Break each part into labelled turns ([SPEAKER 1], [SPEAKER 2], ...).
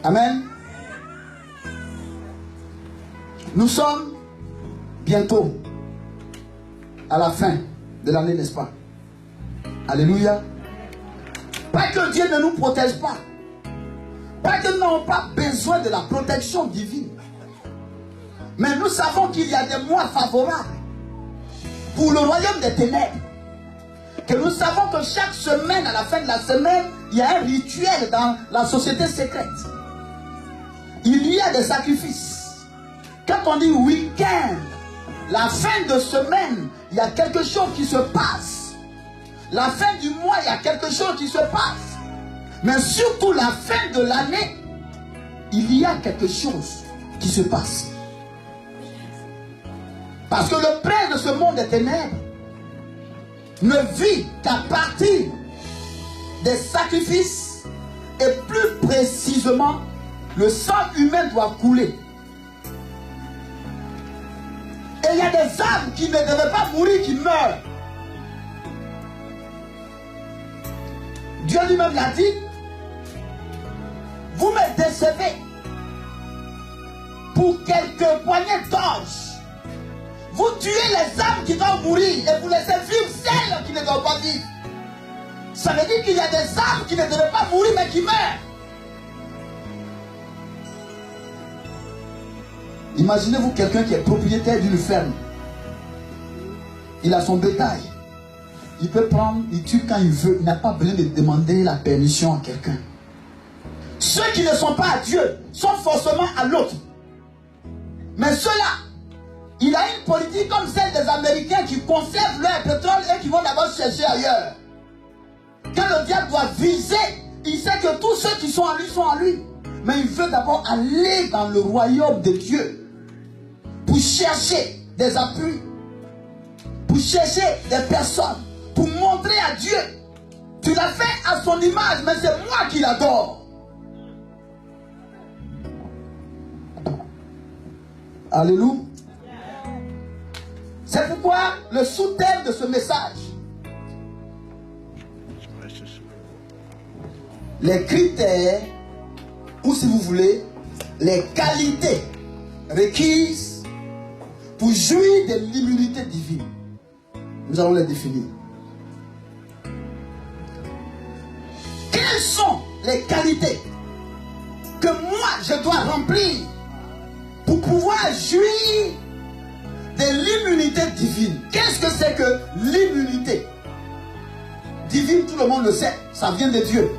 [SPEAKER 1] Amen. Nous sommes bientôt à la fin de l'année, n'est-ce pas? Alléluia. Pas que Dieu ne nous protège pas. Pas que nous n'avons pas besoin de la protection divine. Mais nous savons qu'il y a des mois favorables pour le royaume des ténèbres. Que nous savons que chaque semaine, à la fin de la semaine, il y a un rituel dans la société secrète. Il y a des sacrifices. Quand on dit week-end, la fin de semaine, il y a quelque chose qui se passe. La fin du mois, il y a quelque chose qui se passe. Mais surtout la fin de l'année, il y a quelque chose qui se passe. Parce que le prince de ce monde des ténèbres ne vit qu'à partir des sacrifices et plus précisément, le sang humain doit couler. Et il y a des âmes qui ne devaient pas mourir, qui meurent. Dieu lui-même l'a dit. Vous me décevez pour quelques poignées d'anges. Vous tuez les âmes qui doivent mourir et vous laissez vivre celles qui ne doivent pas vivre. Ça veut dire qu'il y a des âmes qui ne devaient pas mourir mais qui meurent. Imaginez-vous quelqu'un qui est propriétaire d'une ferme. Il a son bétail. Il peut prendre, il tue quand il veut. Il n'a pas besoin de demander la permission à quelqu'un. Ceux qui ne sont pas à Dieu sont forcément à l'autre. Mais ceux-là, il a une politique comme celle des Américains qui conservent leur pétrole et qui vont d'abord chercher ailleurs. Quand le diable doit viser, il sait que tous ceux qui sont à lui sont à lui. Mais il veut d'abord aller dans le royaume de Dieu pour chercher des appuis, pour chercher des personnes, pour montrer à Dieu. Tu l'as fait à son image, mais c'est moi qui l'adore. Alléluia. C'est pourquoi le sous-thème de ce message, les critères, ou si vous voulez, les qualités requises pour jouir de l'immunité divine. Nous allons les définir. Quelles sont les qualités que moi je dois remplir pour pouvoir jouir de l'immunité divine? Qu'est-ce que c'est que l'immunité divine? Tout le monde le sait, ça vient de Dieu.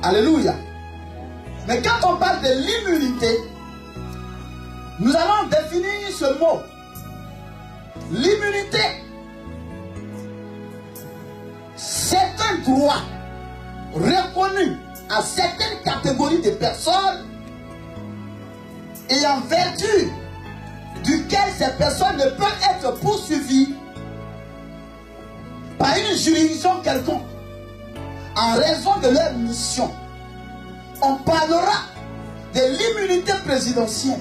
[SPEAKER 1] Alléluia. Mais quand on parle de l'immunité, nous allons définir ce mot. L'immunité, c'est un droit reconnu à certaines catégories de personnes et en vertu duquel ces personnes ne peuvent être poursuivies par une juridiction quelconque en raison de leur mission. On parlera de l'immunité présidentielle.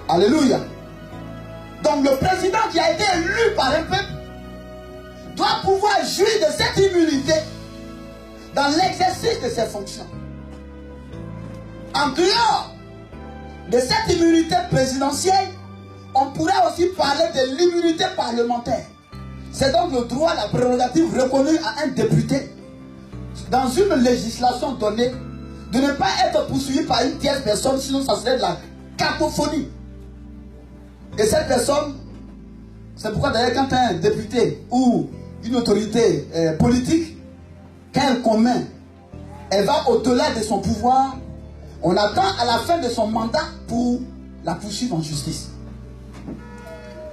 [SPEAKER 1] Alléluia. Donc le président qui a été élu par un peuple doit pouvoir jouir de cette immunité dans l'exercice de ses fonctions. En dehors de cette immunité présidentielle, on pourrait aussi parler de l'immunité parlementaire. C'est donc le droit, la prérogative reconnue à un député dans une législation donnée de ne pas être poursuivi par une tierce personne, sinon ça serait de la cacophonie. Et cette personne, c'est pourquoi d'ailleurs quand un député ou une autorité politique, quand elle commet, elle va au-delà de son pouvoir, on attend à la fin de son mandat pour la poursuivre en justice.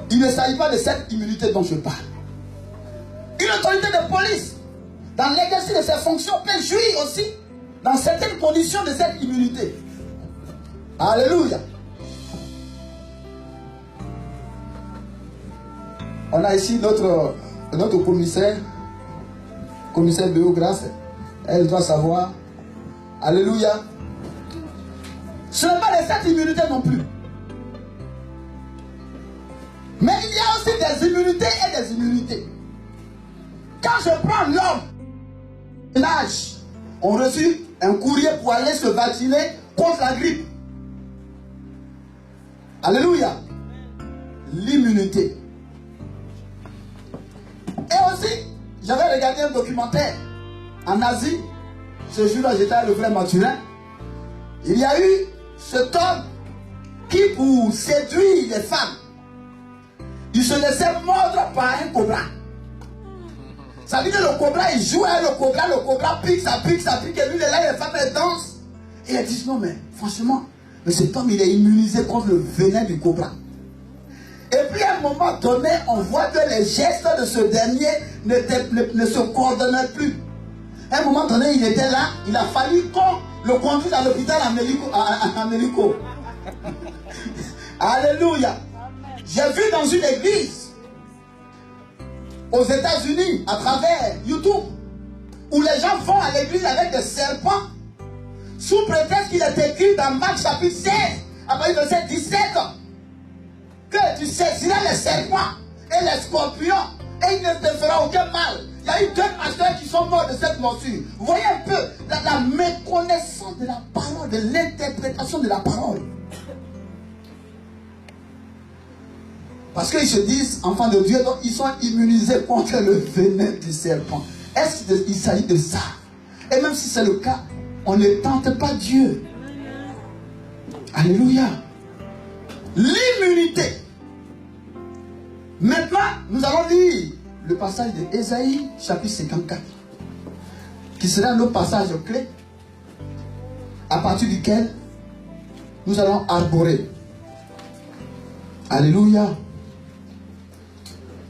[SPEAKER 1] Il ne s'agit pas de cette immunité dont je parle. Une autorité de police, dans l'exercice de ses fonctions, peut jouir aussi, dans certaines conditions, de cette immunité. Alléluia. On a ici notre commissaire Béograce. Elle doit savoir. Alléluia. Ce n'est pas de cette immunité non plus. Mais il y a aussi des immunités et des immunités. Quand je prends l'homme, l'âge, ont reçu un courrier pour aller se vacciner contre la grippe. Alléluia. L'immunité. Et aussi, j'avais regardé un documentaire en Asie. Ce jour-là, j'étais à le vrai Mathurin. Il y a eu cet homme qui, pour séduire les femmes, il se laissait mordre par un cobra. Ça veut dire que le cobra, il joue avec le cobra pique, ça pique, et lui, les femmes, elles dansent. Et elles disent, non mais, franchement, mais cet homme, il est immunisé contre le venin du cobra. Et puis, à un moment donné, on voit que les gestes de ce dernier ne se coordonnaient plus. À un moment donné, il était là, il a fallu qu'on le conduise à l'hôpital en hélico. Alléluia. J'ai vu dans une église aux États-Unis, à travers YouTube, où les gens vont à l'église avec des serpents, sous prétexte qu'il est écrit dans Marc chapitre 16, à partir du verset 17, que tu saisiras les serpents et les scorpions, et il ne te fera aucun mal. Il y a eu 2 pasteurs qui sont morts de cette morsure. Vous voyez un peu la méconnaissance de la parole, de l'interprétation de la parole. Parce qu'ils se disent, enfants de Dieu, donc ils sont immunisés contre le venin du serpent. Est-ce qu'il s'agit de ça? Et même si c'est le cas, on ne tente pas Dieu. Alléluia. L'immunité. Maintenant, nous allons lire le passage de Ésaïe, chapitre 54, qui sera notre passage clé, à partir duquel nous allons arborer. Alléluia.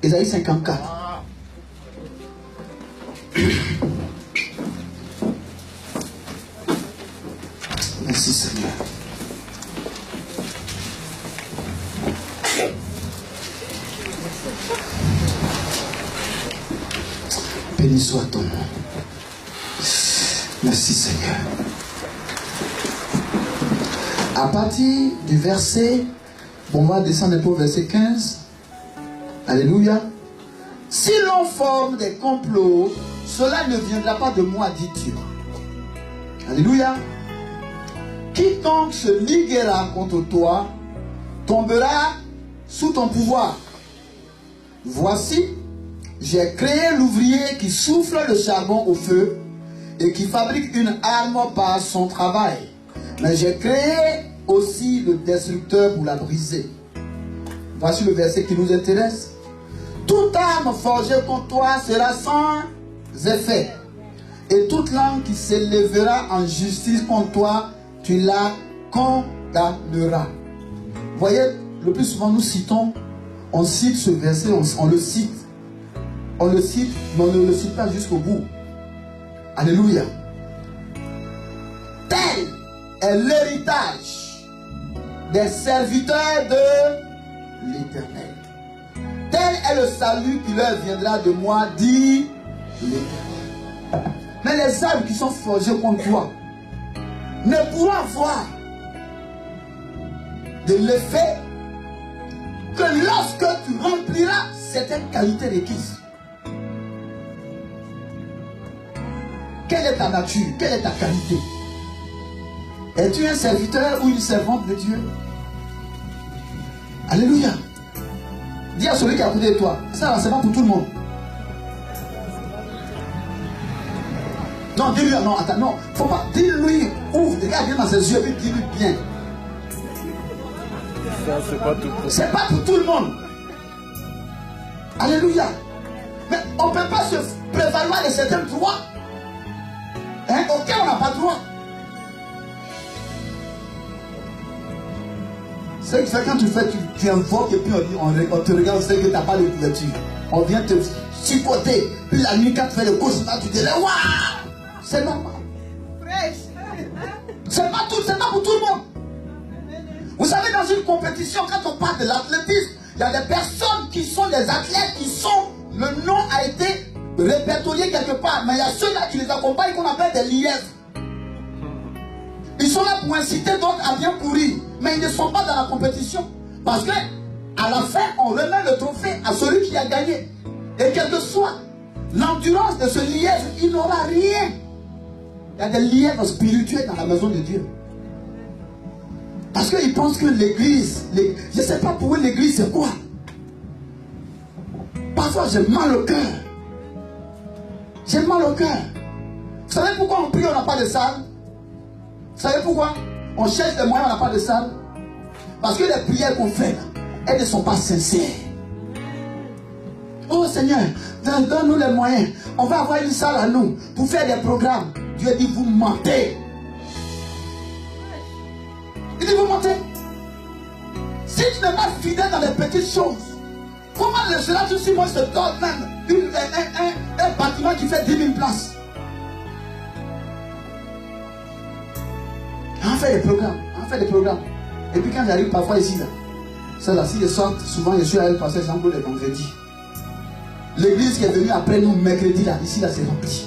[SPEAKER 1] Ésaïe 54. Merci Seigneur. Béni soit ton nom. Merci Seigneur. À partir du verset, on va descendre un peu au verset 15. Alléluia. Si l'on forme des complots, cela ne viendra pas de moi, dit Dieu. Alléluia. Quiconque se liguera contre toi tombera sous ton pouvoir. Voici, j'ai créé l'ouvrier qui souffle le charbon au feu et qui fabrique une arme par son travail. Mais j'ai créé aussi le destructeur pour la briser. Voici le verset qui nous intéresse. Toute arme forgée contre toi sera sans effet. Et toute langue qui s'élèvera en justice contre toi, tu la condamneras. Vous voyez, le plus souvent nous citons, on cite ce verset, on le cite. On le cite, mais on ne le cite pas jusqu'au bout. Alléluia. Tel est l'héritage des serviteurs de l'Éternel. Tel est le salut qui leur viendra de moi, dit l'Éternel. Mais les armes qui sont forgées contre toi ne pourront avoir de l'effet que lorsque tu rempliras certaines qualités requises. Quelle est ta nature? Quelle est ta qualité? Es-tu un serviteur ou une servante de Dieu? Alléluia. Dis à celui qui est à côté de toi, ça c'est pas pour tout le monde. Non, dis-lui, non, attends, non, faut pas, dis-lui, ouvre, regarde bien dans ses yeux, puis dis-lui bien. Ça, c'est pas pour tout le monde. Alléluia. Mais on ne peut pas se prévaloir de certains droits auxquels on n'a pas droit. C'est que quand tu fais, tu invoques et puis on te regarde, on sait que tu n'as pas de couverture. On vient te chipoter. Puis la nuit, quand tu fais le cauchemar, tu dis waouh! C'est normal. C'est pas pour tout le monde. Vous savez, dans une compétition, quand on parle de l'athlétisme, il y a des personnes qui sont des athlètes qui sont, le nom a été répertorié quelque part, mais il y a ceux-là qui les accompagnent qu'on appelle des lièvres. Ils sont là pour inciter d'autres à bien courir, mais ils ne sont pas dans la compétition. Parce que à la fin, on remet le trophée à celui qui a gagné. Et quelle que soit l'endurance de ce lièvre, il n'aura rien. Il y a des liens spirituels dans la maison de Dieu. Parce qu'ils pensent que l'église, je ne sais pas pour eux l'église c'est quoi. Parfois j'ai mal au cœur. J'ai mal au cœur. Vous savez pourquoi on prie, on n'a pas de salle? Vous savez pourquoi? On cherche des moyens, on n'a pas de salle. Parce que les prières qu'on fait, elles ne sont pas sincères. Oh Seigneur, donne-nous les moyens. On va avoir une salle à nous pour faire des programmes. Dieu dit, vous mentez. Il dit, vous mentez. Si tu n'es pas fidèle dans les petites choses, comment le cela tu sais, moi je te donne même un bâtiment qui fait 10 000 places. On fait des programmes, on fait des programmes. Et puis quand j'arrive parfois ici, là, c'est là, si je sors, souvent je suis à elle passer Jean-Claude les vendredis. L'église qui est venue après nous mercredi, là, ici, là, c'est rempli.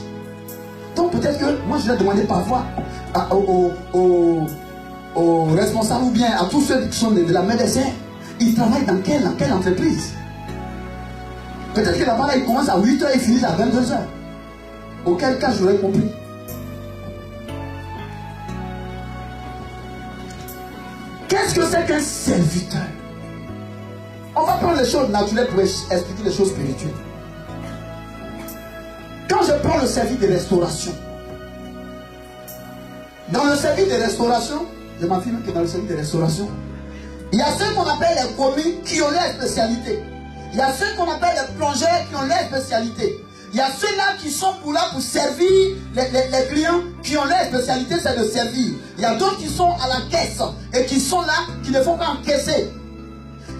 [SPEAKER 1] Donc peut-être que moi je vais demander parfois aux responsables ou bien à tous ceux qui sont de la médecine, ils travaillent dans quelle entreprise? Peut-être que là-bas, là, ils commencent à 8h et ils finissent à 22h. Auquel cas, j'aurais compris. Qu'est-ce que c'est qu'un serviteur? On va prendre les choses naturelles pour expliquer les choses spirituelles. Quand je prends le service de restauration, dans le service de restauration, je m'affirme que dans le service de restauration, il y a ceux qu'on appelle les commis qui ont leur spécialité. Il y a ceux qu'on appelle les plongeurs qui ont leur spécialité. Il y a ceux-là qui sont là pour servir les clients qui ont leur spécialité, c'est de servir. Il y a d'autres qui sont à la caisse et qui sont là, qui ne font qu'encaisser.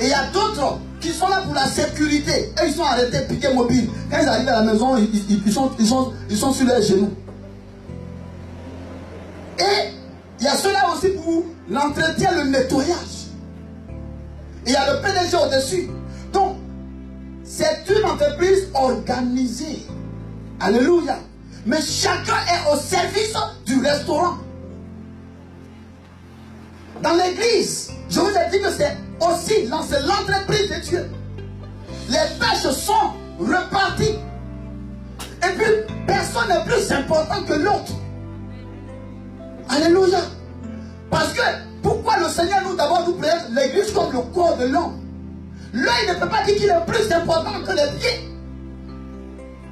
[SPEAKER 1] Et il y a d'autres qui sont là pour la sécurité. Et ils sont arrêtés, piqués mobiles. Quand ils arrivent à la maison, ils sont sur leurs genoux. Et il y a ceux-là aussi pour l'entretien, le nettoyage. Et il y a le PDG au-dessus. Donc, c'est une entreprise organisée. Alléluia. Mais chacun est au service du restaurant. Dans l'église, je vous ai dit que c'est aussi l'entreprise de Dieu. Les tâches sont reparties. Et puis, personne n'est plus important que l'autre. Alléluia. Parce que, pourquoi le Seigneur nous d'abord nous présente l'église comme le corps de l'homme? L'œil ne peut pas dire qu'il est plus important que les pieds.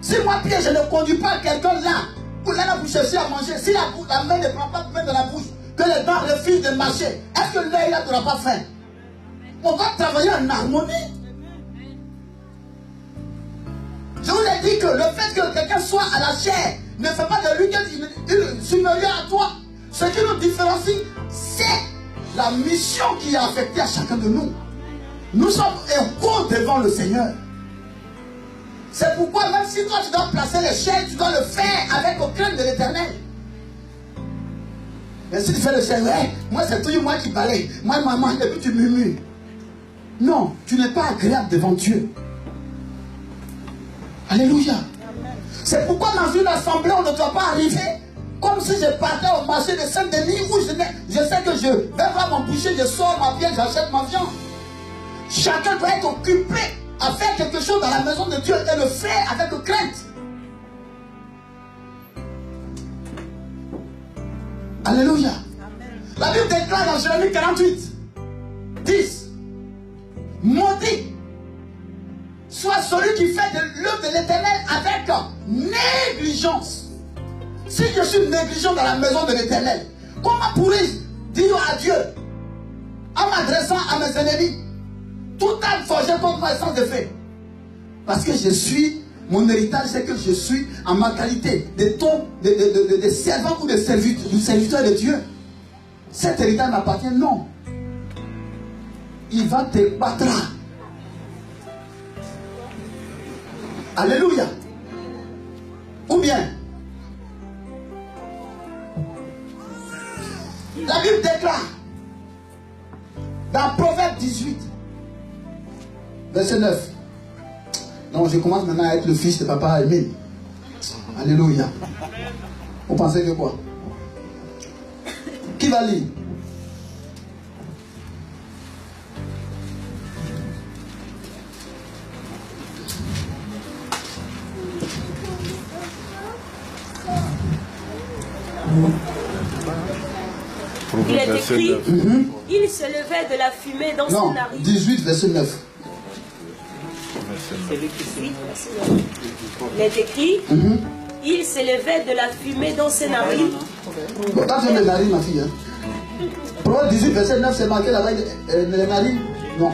[SPEAKER 1] Si moi, pied, je ne conduis pas quelqu'un là, pour là pour chercher à manger, si la main ne prend pas de main dans la bouche, que les dents refusent de marcher, est-ce que l'œil là n'aura pas faim? On va travailler en harmonie. Je vous ai dit que le fait que quelqu'un soit à la chair ne fait pas de lui une supérieure à toi. Ce qui nous différencie, c'est la mission qui est affectée à chacun de nous. Nous sommes égaux devant le Seigneur. C'est pourquoi même si toi tu dois placer les chaînes, tu dois le faire avec le crainte de l'Éternel. Mais si tu fais le chien, ouais, moi c'est toujours moi qui balaye, moi maman, et puis tu murmures. Non, tu n'es pas agréable devant Dieu. Alléluia. C'est pourquoi dans une assemblée on ne doit pas arriver comme si je partais au marché de Saint-Denis où je sais que je vais voir mon boucher, je sors ma viande, j'achète ma viande. Chacun doit être occupé à faire quelque chose dans la maison de Dieu et le faire avec crainte. Alléluia. Amen. La Bible déclare dans Jérémie 48, 10. Maudit soit celui qui fait de l'œuvre de l'Éternel avec négligence. Si je suis négligent dans la maison de l'Éternel, comment pourrais-je dire à Dieu, en m'adressant à mes ennemis, tout âme forgé contre moi est sans effet? Parce que je suis, mon héritage c'est que je suis en ma qualité de servant ou de serviteur de Dieu. Cet héritage m'appartient, non. Il va te battre. Alléluia. Ou bien, la Bible déclare dans Proverbe 18, verset 9. Non, je commence maintenant à être le fils de papa Emile. Alléluia. Vous pensez que quoi? Qui va lire?
[SPEAKER 2] Il est écrit, il se levait de la fumée dans ses narines.
[SPEAKER 1] 18, verset 9.
[SPEAKER 2] Il est écrit, il s'élevait de la fumée dans ses narines.
[SPEAKER 1] Bon, quand j'ai les narines, ma fille. Hein. Proverbe 18, verset 9, c'est marqué là-bas, les narines? Non.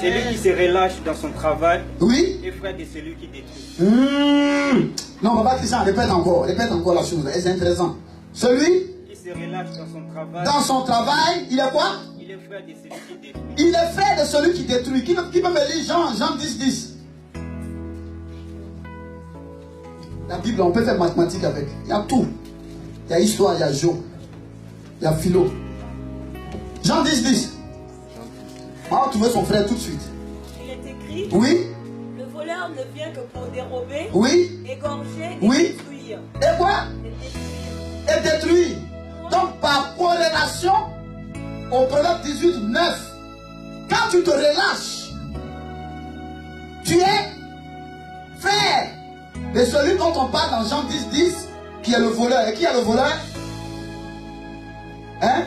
[SPEAKER 3] C'est lui qui se relâche dans son travail.
[SPEAKER 1] Oui.
[SPEAKER 3] Et frère de celui qui détruit.
[SPEAKER 1] Non, papa Christian, répète encore la chose. C'est intéressant. Celui
[SPEAKER 3] qui se relâche dans son travail.
[SPEAKER 1] Dans son travail, il est quoi?
[SPEAKER 3] Il est frère de celui qui détruit.
[SPEAKER 1] Il est frère de celui qui détruit. Qui peut me lire Jean 10, 10? La Bible, on peut faire mathématiques avec. Il y a tout. Il y a histoire, il y a géo. Il y a philo. Jean 10, 10. On va trouver son frère tout de suite.
[SPEAKER 2] Il est écrit.
[SPEAKER 1] Oui.
[SPEAKER 2] Le voleur ne vient que pour dérober.
[SPEAKER 1] Oui.
[SPEAKER 2] Égorger et détruire.
[SPEAKER 1] Et quoi? Et détruire. Donc par corrélation au Proverbe 18, 9, quand tu te relâches, tu es frère de celui dont on parle dans Jean 10, 10, qui est le voleur. Et qui est le voleur? Hein?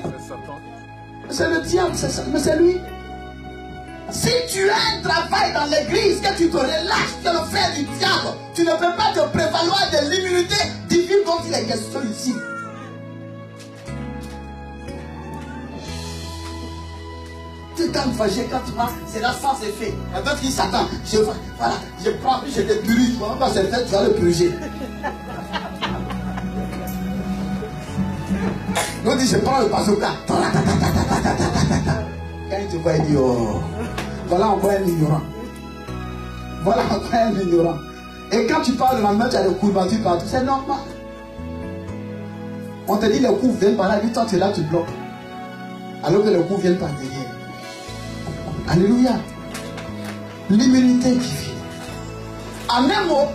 [SPEAKER 1] C'est le diable, mais c'est lui. Si tu as un travail dans l'église, que tu te relâches, tu es le frère du diable, tu ne peux pas te prévaloir de l'immunité divine dont il est question ici. Tu t'en fâché quand tu vas, c'est là sans effet. Un peu qui s'attend, voilà, je prends, je te purge, tu ne vas pas se faire, tu vas le purger. Nous dit, je prends le bazooka. Quand il te voit, il dit, oh, voilà encore un ignorant. Voilà encore un ignorant. Et quand tu parles le lendemain, tu as le courbatures partout, c'est normal. On te dit, les coups viennent par là, puis toi tu es là, tu bloques. Alors que les coups viennent par derrière. Alléluia. L'immunité qui vient. En un mot,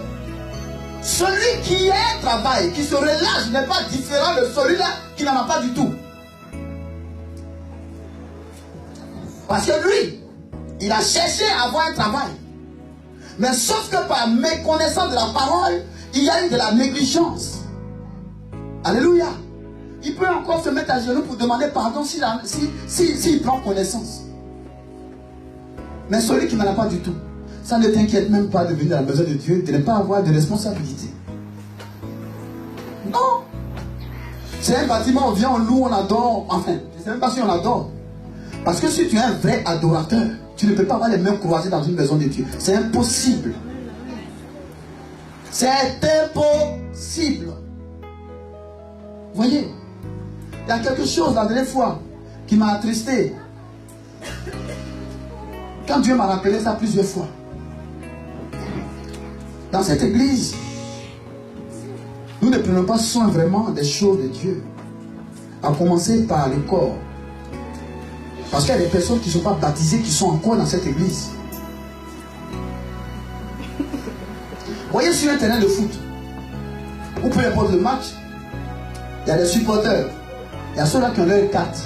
[SPEAKER 1] celui qui a un travail, qui se relâche, n'est pas différent de celui-là qui n'en a pas du tout. Parce que lui, il a cherché à avoir un travail. Mais sauf que par méconnaissance de la parole, il y a eu de la négligence. Alléluia. Il peut encore se mettre à genoux pour demander pardon s'il prend connaissance. Mais celui qui n'en a pas du tout, ça ne t'inquiète même pas de venir à la maison de Dieu, de ne pas avoir de responsabilité. Non. C'est un bâtiment, on vient, on loue, on adore. Enfin, je ne sais même pas si on adore. Parce que si tu es un vrai adorateur, tu ne peux pas avoir les mains croisées dans une maison de Dieu. C'est impossible. C'est impossible. Voyez, il y a quelque chose la dernière fois qui m'a attristé. Quand Dieu m'a rappelé ça plusieurs fois. Dans cette église, nous ne prenons pas soin vraiment des choses de Dieu. À commencer par le corps. Parce qu'il y a des personnes qui ne sont pas baptisées, qui sont encore dans cette église. Voyez sur un terrain de foot, ou peu importe le match, il y a des supporters. Il y a ceux-là qui ont leur carte.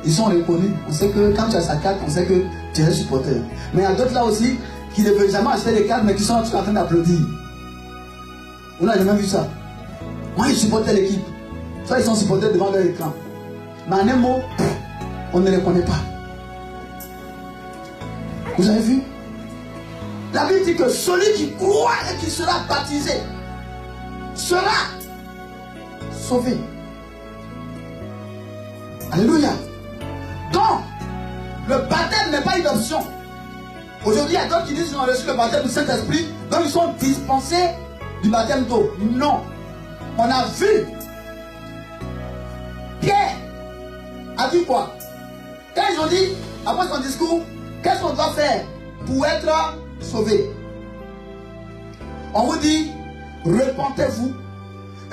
[SPEAKER 1] Ils sont reconnus. On sait que quand tu as sa carte, on sait que tu es un supporter. Mais il y a d'autres là aussi qui ne veulent jamais acheter des cartes, mais qui sont en train d'applaudir. On n'a jamais vu ça. Moi, ils supportent l'équipe. Soit ils sont supporters devant leur écran. Mais en un mot, on ne les connaît pas. Vous avez vu? La Bible dit que celui qui croit et qui sera baptisé sera sauvé. Alléluia. Donc, le baptême n'est pas une option. Aujourd'hui, il y a d'autres qui disent qu'ils ont reçu le baptême du Saint-Esprit, donc ils sont dispensés du baptême d'eau. Non. On a vu. Pierre a dit quoi? Quand ils ont dit, après son discours, qu'est-ce qu'on doit faire pour être sauvé? On vous dit, repentez-vous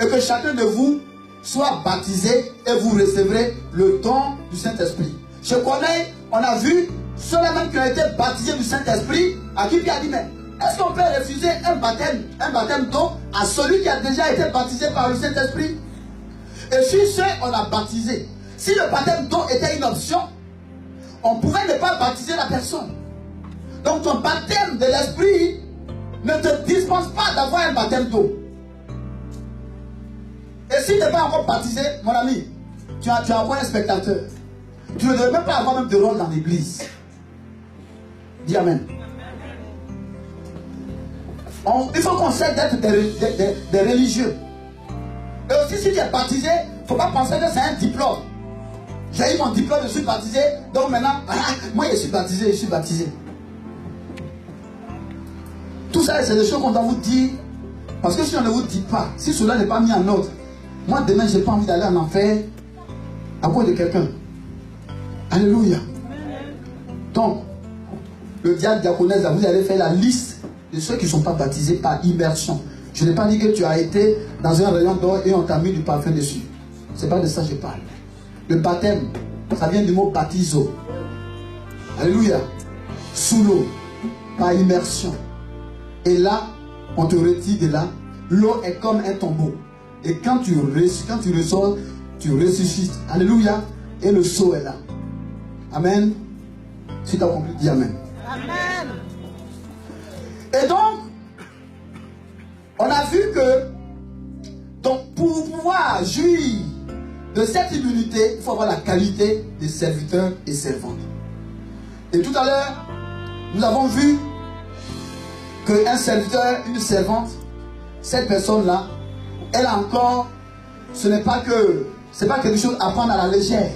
[SPEAKER 1] et que chacun de vous soit baptisé et vous recevrez le don du Saint-Esprit. Je connais, on a vu ceux-là même qui ont été baptisés du Saint-Esprit, à qui Pierre a dit, mais est-ce qu'on peut refuser un baptême d'eau à celui qui a déjà été baptisé par le Saint-Esprit? Et si on a baptisé, si le baptême d'eau était une option, on pouvait ne pas baptiser la personne. Donc ton baptême de l'Esprit ne te dispense pas d'avoir un baptême d'eau. Et si tu n'es pas encore baptisé, mon ami, tu as encore un spectateur. Tu ne devrais même pas avoir même de rôle dans l'église. Dis Amen. Il faut qu'on cesse d'être des religieux. Et aussi, si tu es baptisé, il ne faut pas penser que c'est un diplôme. J'ai eu mon diplôme, je suis baptisé, donc maintenant, moi je suis baptisé, je suis baptisé. Tout ça, c'est des choses qu'on doit vous dire. Parce que si on ne vous dit pas, si cela n'est pas mis en ordre, moi demain, je n'ai pas envie d'aller en enfer à cause de quelqu'un. Alléluia. Donc, le diable diaconesse, vous allez faire la liste de ceux qui ne sont pas baptisés par immersion. Je n'ai pas dit que tu as été dans un rayon d'or et on t'a mis du parfum dessus. Ce n'est pas de ça que je parle. Le baptême, ça vient du mot baptizo. Alléluia. Sous l'eau, par immersion. Et là, on te retire de là. L'eau est comme un tombeau. Et quand tu ressors, tu ressuscites. Alléluia. Et le seau est là. Amen. Si tu as compris, dis Amen.
[SPEAKER 2] Amen.
[SPEAKER 1] Et donc, on a vu que donc, pour pouvoir jouir de cette immunité, il faut avoir la qualité des serviteurs et servantes. Et tout à l'heure, nous avons vu qu'un serviteur, une servante, cette personne-là, elle a encore, ce n'est pas quelque chose à prendre à la légère.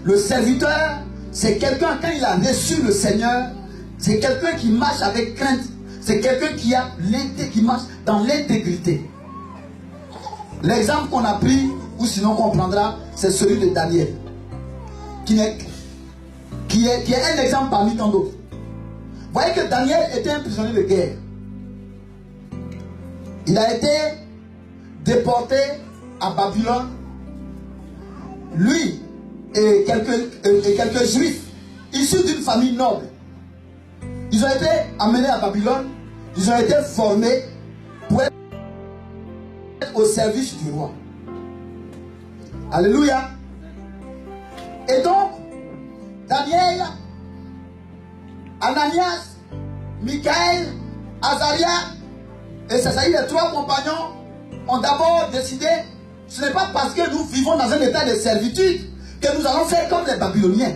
[SPEAKER 1] Le serviteur, c'est quelqu'un, quand il a reçu le Seigneur, c'est quelqu'un qui marche avec crainte. C'est quelqu'un qui marche dans l'intégrité. L'exemple qu'on a pris, ou sinon qu'on prendra, c'est celui de Daniel, qui est un exemple parmi tant d'autres. Vous voyez que Daniel était un prisonnier de guerre. Il a été déporté à Babylone. Lui et quelques juifs issus d'une famille noble. Ils ont été amenés à Babylone. Ils ont été formés pour être au service du roi. Alléluia. Et donc, Daniel, Ananias, Michael, Azaria et c'est-à-dire les trois compagnons ont d'abord décidé, ce n'est pas parce que nous vivons dans un état de servitude que nous allons faire comme les Babyloniens.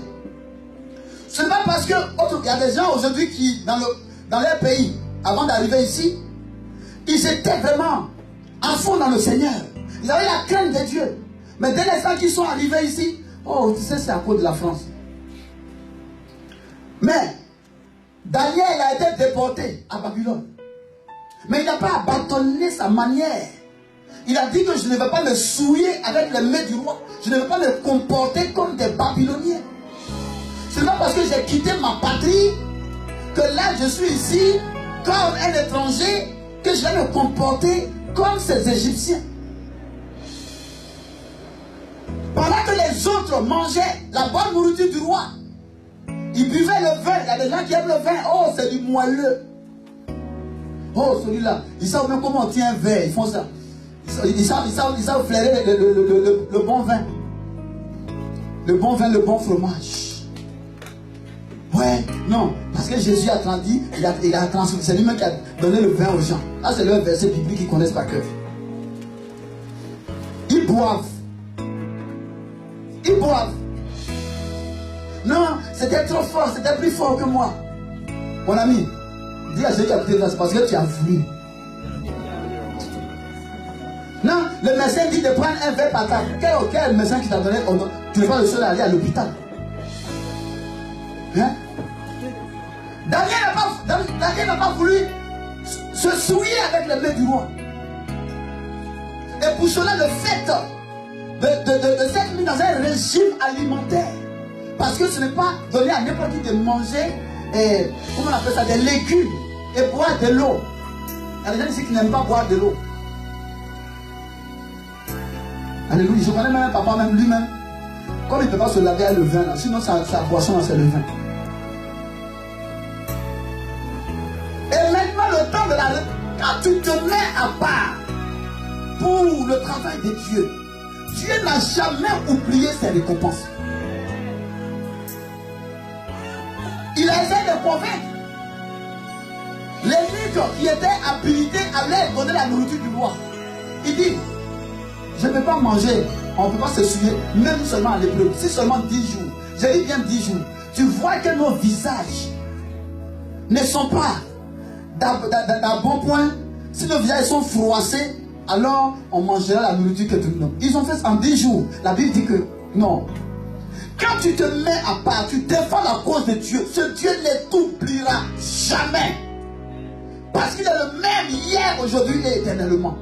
[SPEAKER 1] Ce n'est pas parce que il y a des gens aujourd'hui qui, dans leur pays, avant d'arriver ici, ils étaient vraiment à fond dans le Seigneur. Ils avaient la crainte de Dieu. Mais dès l'instant qu'ils sont arrivés ici, oh, tu sais, c'est à cause de la France. Mais Daniel a été déporté à Babylone. Mais il n'a pas abandonné sa manière. Il a dit que je ne vais pas me souiller avec les mains du roi. Je ne vais pas me comporter comme des Babyloniens. Ce n'est pas parce que j'ai quitté ma patrie que là je suis ici comme un étranger que je vais me comporter comme ces Égyptiens. Pendant que les autres mangeaient la bonne nourriture du roi, ils buvaient le vin. Il y a des gens qui aiment le vin. Oh, c'est du moelleux. Oh, celui-là. Ils savent même comment on tient un verre. Ils font ça. Ils savent flairer le bon vin. Le bon vin, le bon fromage. Ouais, non. Parce que Jésus a transmis, il a transmis. C'est lui-même qui a donné le vin aux gens. Là, c'est le verset biblique qu'ils connaissent par cœur. Ils boivent. Ils boivent. Non, c'était trop fort, c'était plus fort que moi. Mon ami, dis à ceux qui habitent là, c'est parce que tu as voulu. Non, le médecin dit de prendre un verre par table. Quel médecin qui t'a donné? Tu n'es pas le seul à aller à l'hôpital. Hein? Daniel n'a pas voulu se souiller avec les mains du roi. Et pour cela, le fait de s'être mis dans un régime alimentaire, parce que ce n'est pas donné à n'importe qui de manger, comment on appelle ça, des légumes et boire de l'eau. Il y a des gens ici qui n'aiment pas boire de l'eau. Alléluia. Je connais même un papa, même lui-même, comme il ne peut pas se laver avec le vin, là, sinon sa boisson, c'est le vin. Et maintenant, le temps de la... Quand tu te mets à part pour le travail de Dieu, Dieu n'a jamais oublié ses récompenses. Il a essayé de convaincre l'évêque qui était habilité à leur donner la nourriture du roi. Il dit, Je ne peux pas manger. On ne peut pas se souvenir, même seulement à l'épreuve. Si seulement 10 jours. J'ai dit bien 10 jours. Tu vois que nos visages ne sont pas d'un bon point. Si nos visages sont froissés, alors on mangera la nourriture que tout le monde. Ils ont fait ça en 10 jours. La Bible dit que non. Quand tu te mets à part, tu défends la cause de Dieu, ce Dieu ne t'oubliera jamais. Parce qu'il est le même hier, aujourd'hui et éternellement.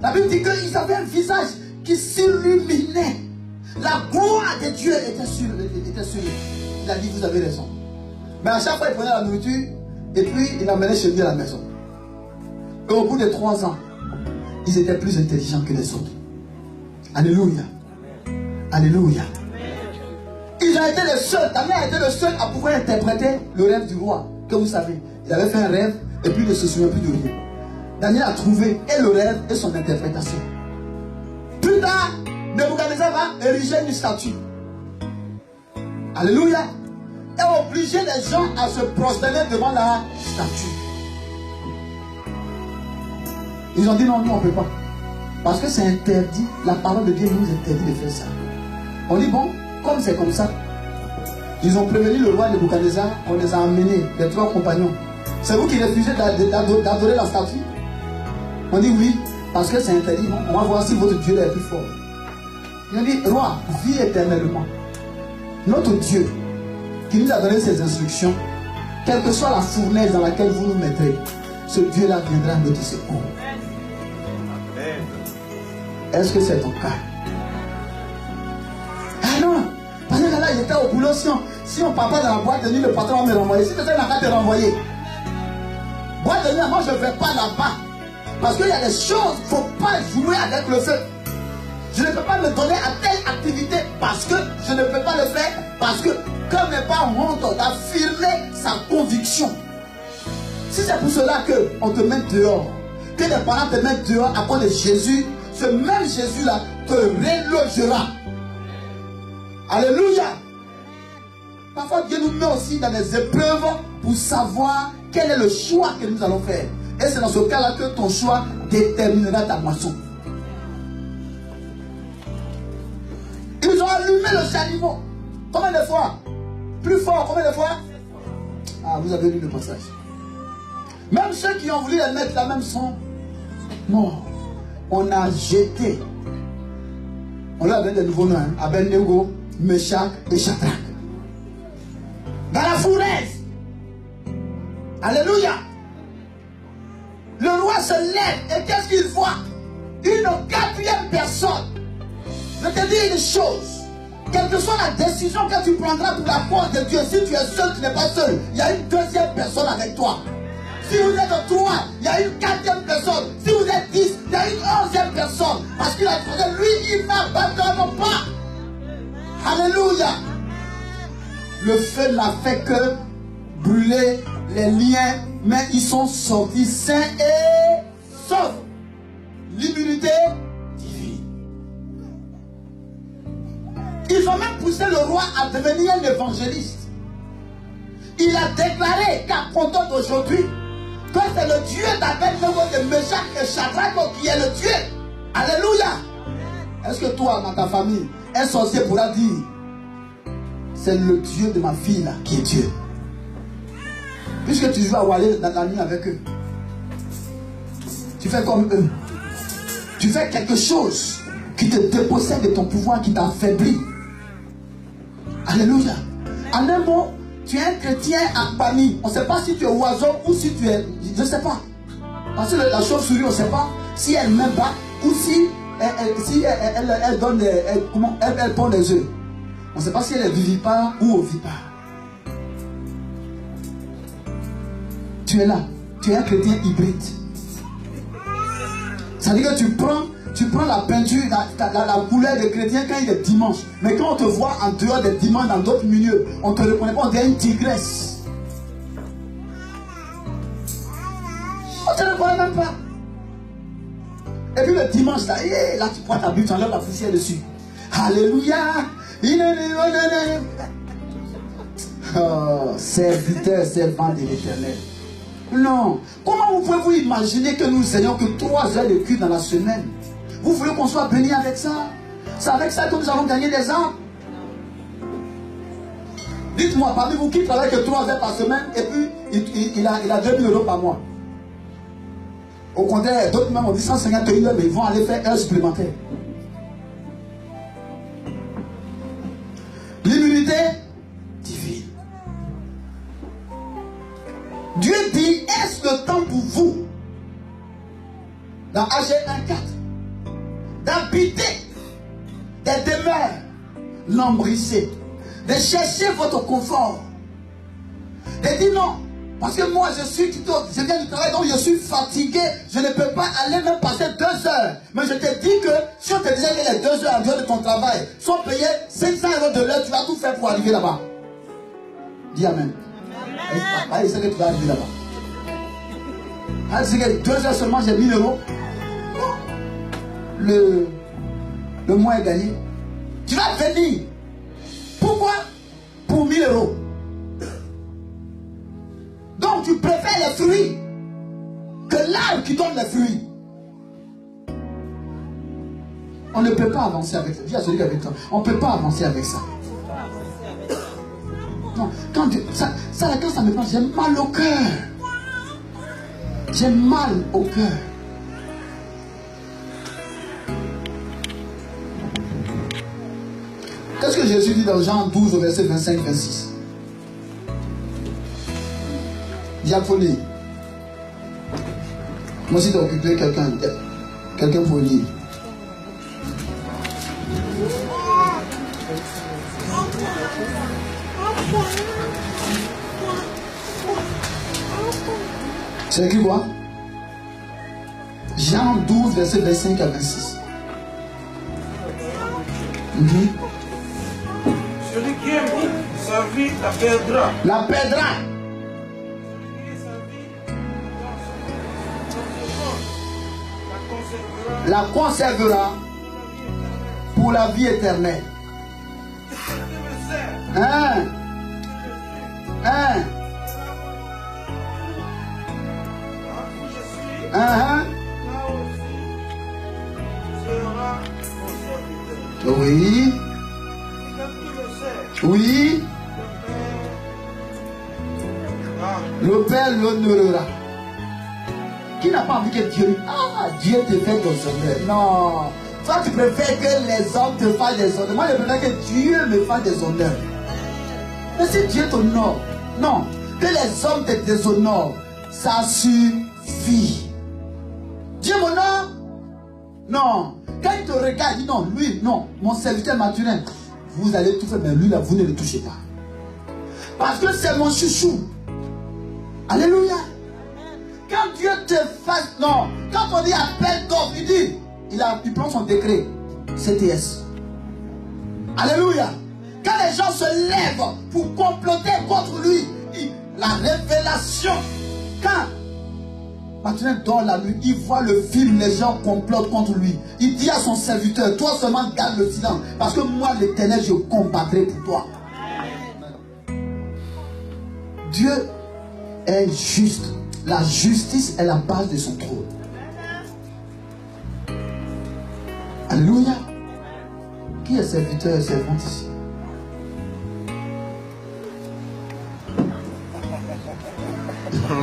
[SPEAKER 1] La Bible dit qu'ils avaient un visage qui s'illuminait. La gloire de Dieu était sur lui. Il a dit, vous avez raison. Mais à chaque fois, il prenait la nourriture et puis il l'amenait chez lui à la maison. Et au bout de 3 ans, ils étaient plus intelligents que les autres. Alléluia. Alléluia. Ils ont été les seuls. Daniel a été le seul à pouvoir interpréter le rêve du roi. Que vous savez, il avait fait un rêve et puis il ne se souvient plus de rien. Daniel a trouvé et le rêve et son interprétation. Plus tard, Nebuchadnezzar va ériger une statue. Alléluia. Et obliger les gens à se prosterner devant la statue. Ils ont dit non, nous on ne peut pas. Parce que c'est interdit. La parole de Dieu nous interdit de faire ça. On dit bon, comme c'est comme ça. Ils ont prévenu le roi Nebuchadnezzar. On les a emmenés, les 3 compagnons. C'est vous qui refusez d'adorer la statue? On dit oui, parce que c'est interdit. Bon, on va voir si votre Dieu est plus fort. Ils ont dit, roi, vis éternellement. Notre Dieu, qui nous a donné ses instructions, quelle que soit la fournaise dans laquelle vous nous mettrez, ce Dieu-là viendra à notre secours. Est-ce que c'est ton cas? Ah non, parce que là, il était au boulot. Si on ne part pas dans la boîte de nuit, le patron va me renvoyer. Si tu n'a qu'à te renvoyer. Boîte de nuit, moi je ne vais pas là-bas. Parce qu'il y a des choses, il ne faut pas jouer avec le feu. Je ne peux pas me donner à telle activité parce que je ne peux pas le faire. Parce que comme mes parents honte d'affirmer sa conviction. Si c'est pour cela qu'on te met dehors, que les parents te mettent dehors à cause de Jésus, ce même Jésus-là te relogera. Alléluia. Parfois Dieu nous met aussi dans des épreuves pour savoir quel est le choix que nous allons faire. Et c'est dans ce cas-là que ton choix déterminera ta moisson. Ils ont allumé le chalumeau. Combien de fois? Plus fort, combien de fois? Ah, vous avez lu le passage. Même ceux qui ont voulu les mettre là même sont morts. On a jeté. On leur a donné des nouveaux noms. Hein? Abednego, Meshach et Shadrach. Dans la fournaise. Alléluia. Le roi se lève et qu'est-ce qu'il voit? Une 4e personne. Je te dis une chose. Quelle que soit la décision que tu prendras pour la cause de Dieu, si tu es seul, tu n'es pas seul. Il y a une 2e personne avec toi. Si vous êtes 3, il y a une 4e personne. Si vous êtes 10, il y a une 11e personne. Parce qu'il a dit, lui, il n'abandonne pas. Alléluia. Le feu n'a fait que brûler les liens, mais ils sont sortis sains et saufs. L'immunité divine. Ils ont même poussé le roi à devenir un évangéliste. Il a déclaré qu'à compter d'aujourd'hui, que c'est le Dieu d'Abednego, de Meshach et Shadrach qui est le Dieu. Alléluia. Est-ce que toi, dans ta famille, un sorcier pourra dire, c'est le Dieu de ma fille là qui est Dieu? Puisque tu joues à Wallet dans la nuit avec eux, tu fais comme eux. Tu fais quelque chose qui te dépossède de ton pouvoir, qui t'affaiblit. Alléluia. En un mot, tu es un chrétien à Bani. On ne sait pas si tu es oiseau ou si tu es... Je ne sais pas. Parce que la chauve-souris, on ne sait pas si elle m'aime pas ou si elle donne des, elle pond des œufs. On ne sait pas si elle est vivipare ou ovipare. Tu es là. Tu es un chrétien hybride. Ça veut dire que tu prends la peinture, la couleur de chrétien quand il est dimanche. Mais quand on te voit en dehors des dimanches dans d'autres milieux, on ne te reconnaît pas, on dirait une tigresse. On ne te reconnaît même pas. Et puis le dimanche, là tu prends ta Bible, tu enlèves la poussière dessus. Alléluia. Oh, serviteur, servant de l'Éternel. Non. Comment vous pouvez vous imaginer que nous ayons que 3 heures de culte dans la semaine? Vous voulez qu'on soit béni avec ça? C'est avec ça que nous allons gagner des âmes. Dites-moi, parmi vous qui travaille que 3 heures par semaine et puis il a 2000 € par mois. Au contraire, d'autres même ont dit 150 €, mais ils vont aller faire heures supplémentaires. L'immunité divine. Dieu dit, est-ce le temps pour vous, dans Agé 1:4, d'habiter des demeures lambrissées, de chercher votre confort, de dire non, parce que moi je viens du travail, donc je suis fatigué, je ne peux pas aller même passer 2 heures. Mais je te dis que si on te disait que les 2 heures en dehors de ton travail sont payées 500 € de l'heure, tu vas tout faire pour arriver là-bas. Dis amen. Allez, c'est que tu vas arriver là-bas. C'est que 2 heures seulement, j'ai 1000 €. Le mois est gagné. Tu vas venir. Pourquoi? Pour 1000 €. Donc tu préfères les fruits que l'arbre qui donne les fruits. On ne peut pas avancer avec ça. Dis à celui qui est avec toi, on ne peut pas avancer avec ça. Non, quand ça me prend, j'ai mal au cœur. J'ai mal au cœur. Qu'est-ce que Jésus dit dans Jean 12 au verset 25-26? Diaphonie. Moi aussi d'occuper quelqu'un pour lire. C'est écrit quoi? Jean 12 verset 25 à 26.
[SPEAKER 4] Celui qui aime sa vie la perdra.
[SPEAKER 1] La perdra. La conservera pour la vie éternelle. Oui. Oui. Le Père l'honorera. Qui n'a pas envie que Dieu... Dieu te fait ton honneur. Non. Toi, tu préfères que les hommes te fassent des honneurs. Moi, je préfère que Dieu me fasse des honneurs. Mais si Dieu t'honore, non. Que les hommes te déshonorent, ça suffit. Dieu m'honore? Non. Quand il te regarde, il dit non, lui, non. Mon serviteur Mathurin, vous allez tout faire, mais lui, là, vous ne le touchez pas. Parce que c'est mon chouchou. Alléluia. Quand Dieu te fasse, non, quand on dit appel d'offres, il dit, il prend son décret, CTS. Alléluia. Quand les gens se lèvent pour comploter contre lui, la révélation, quand Mathurin dort la nuit, il voit le film, les gens complotent contre lui. Il dit à son serviteur, toi seulement garde le silence, parce que moi l'Éternel, je combattrai pour toi. Dieu est juste. La justice est la base de son trône. Alléluia. Qui est serviteur et servante ici?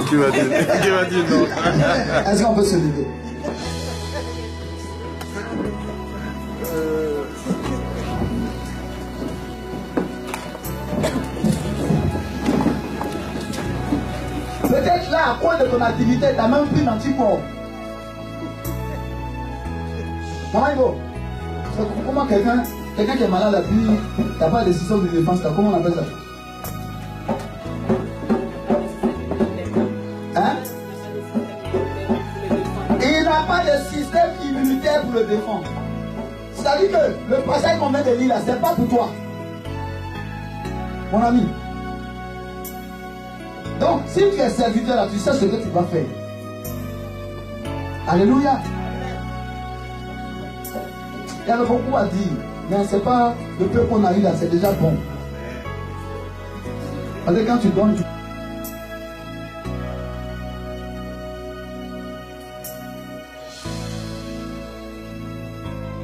[SPEAKER 5] Qui va dire non?
[SPEAKER 1] Est-ce qu'on peut se lever? Peut-être là, à cause de ton activité, tu as même pris un petit corps. Comment quelqu'un qui est malade, puis tu n'as pas de système de défense, comment on appelle ça? Hein? Il n'a pas de système immunitaire pour le défendre. C'est-à-dire que le passage qu'on vient de lire là, ce n'est pas pour toi. Mon ami. Donc, si tu es serviteur là, tu sais ce que tu vas faire. Alléluia. Il y avait beaucoup à dire, mais ce n'est pas le peu qu'on a eu là, c'est déjà bon. Parce que quand tu donnes,